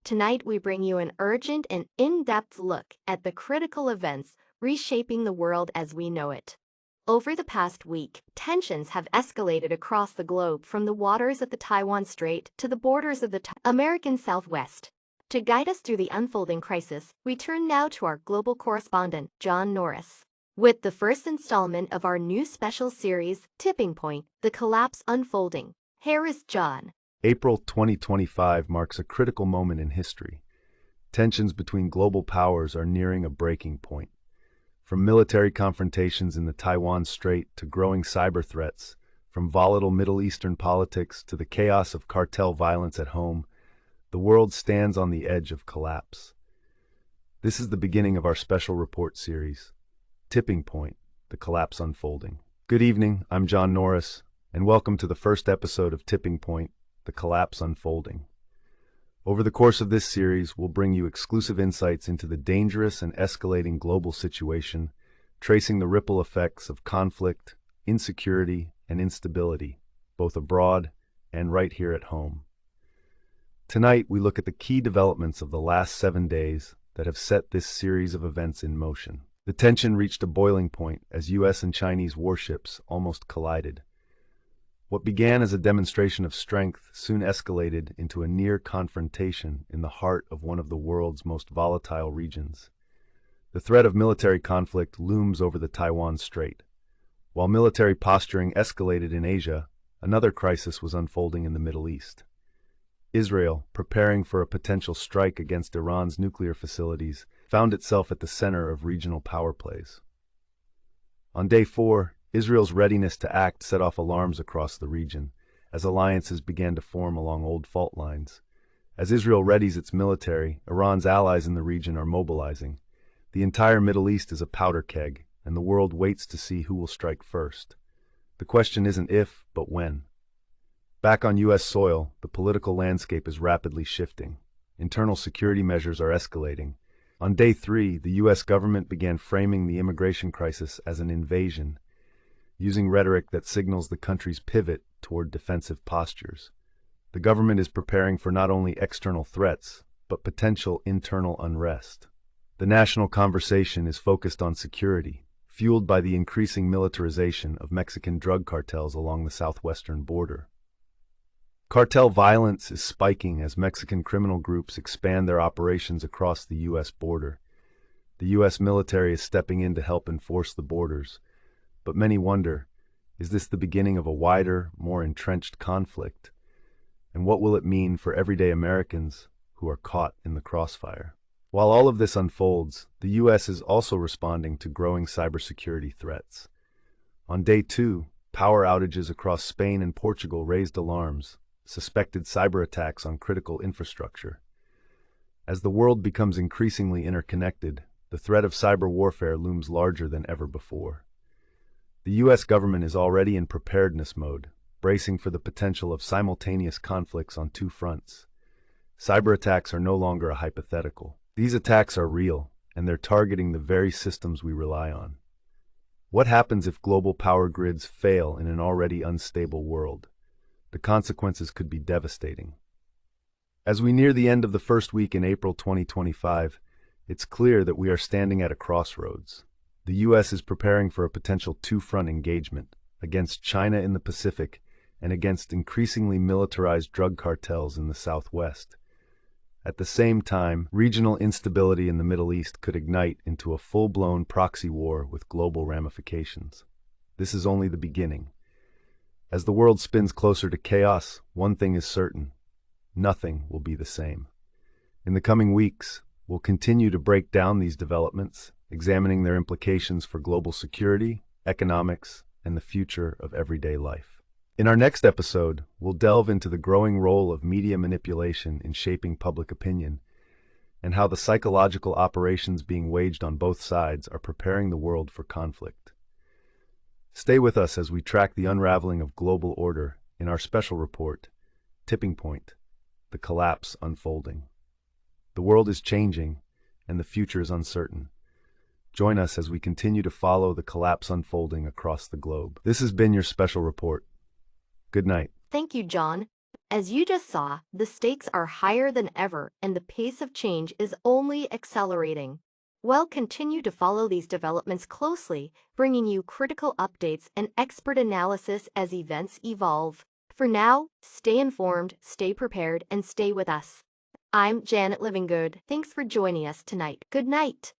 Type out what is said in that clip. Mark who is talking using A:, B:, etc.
A: Tonight, we bring you an urgent and in-depth look at the critical events reshaping the world as we know it. Over the past week, tensions have escalated across the globe from the waters of the Taiwan Strait to the borders of the American Southwest. To guide us through the unfolding crisis, we turn now to our global correspondent, John Norris. With the first installment of our new special series, Tipping Point, The Collapse Unfolding. Here is John.
B: April 2025 marks a critical moment in history. Tensions between global powers are nearing a breaking point. From military confrontations in the Taiwan Strait to growing cyber threats, from volatile Middle Eastern politics to the chaos of cartel violence at home, the world stands on the edge of collapse. This is the beginning of our special report series, Tipping Point, The Collapse Unfolding. Good evening, I'm John Norris, and welcome to the first episode of Tipping Point, The Collapse Unfolding. Over the course of this series, we'll bring you exclusive insights into the dangerous and escalating global situation, tracing the ripple effects of conflict, insecurity, and instability, both abroad and right here at home. Tonight, we look at the key developments of the last 7 days that have set this series of events in motion. The tension reached a boiling point as U.S. and Chinese warships almost collided. What began as a demonstration of strength soon escalated into a near confrontation in the heart of one of the world's most volatile regions. The threat of military conflict looms over the Taiwan Strait. While military posturing escalated in Asia, another crisis was unfolding in the Middle East. Israel, preparing for a potential strike against Iran's nuclear facilities, found itself at the center of regional power plays. On day 4, Israel's readiness to act set off alarms across the region, as alliances began to form along old fault lines. As Israel readies its military, Iran's allies in the region are mobilizing. The entire Middle East is a powder keg, and the world waits to see who will strike first. The question isn't if, but when. Back on U.S. soil, the political landscape is rapidly shifting. Internal security measures are escalating. On day 3, the U.S. government began framing the immigration crisis as an invasion, using rhetoric that signals the country's pivot toward defensive postures. The government is preparing for not only external threats, but potential internal unrest. The national conversation is focused on security, fueled by the increasing militarization of Mexican drug cartels along the southwestern border. Cartel violence is spiking as Mexican criminal groups expand their operations across the U.S. border. The U.S. military is stepping in to help enforce the borders. But many wonder, is this the beginning of a wider, more entrenched conflict? And what will it mean for everyday Americans who are caught in the crossfire? While all of this unfolds, the U.S. is also responding to growing cybersecurity threats. On day 2, power outages across Spain and Portugal raised alarms, suspected cyber attacks on critical infrastructure. As the world becomes increasingly interconnected, the threat of cyber warfare looms larger than ever before. The U.S. government is already in preparedness mode, bracing for the potential of simultaneous conflicts on 2 fronts. Cyber attacks are no longer a hypothetical. These attacks are real, and they're targeting the very systems we rely on. What happens if global power grids fail in an already unstable world? The consequences could be devastating. As we near the end of the first week in April 2025, it's clear that we are standing at a crossroads. The U.S. is preparing for a potential 2-front engagement against China in the Pacific and against increasingly militarized drug cartels in the Southwest. At the same time, regional instability in the Middle East could ignite into a full-blown proxy war with global ramifications. This is only the beginning. As the world spins closer to chaos, one thing is certain: nothing will be the same. In the coming weeks, we'll continue to break down these developments, examining their implications for global security, economics, and the future of everyday life. In our next episode, we'll delve into the growing role of media manipulation in shaping public opinion, and how the psychological operations being waged on both sides are preparing the world for conflict. Stay with us as we track the unraveling of global order in our special report, Tipping Point, The Collapse Unfolding. The world is changing, and the future is uncertain. Join us as we continue to follow the collapse unfolding across the globe. This has been your special report. Good night.
A: Thank you, John. As you just saw, the stakes are higher than ever and the pace of change is only accelerating. We'll continue to follow these developments closely, bringing you critical updates and expert analysis as events evolve. For now, stay informed, stay prepared, and stay with us. I'm Janet Livingood. Thanks for joining us tonight. Good night.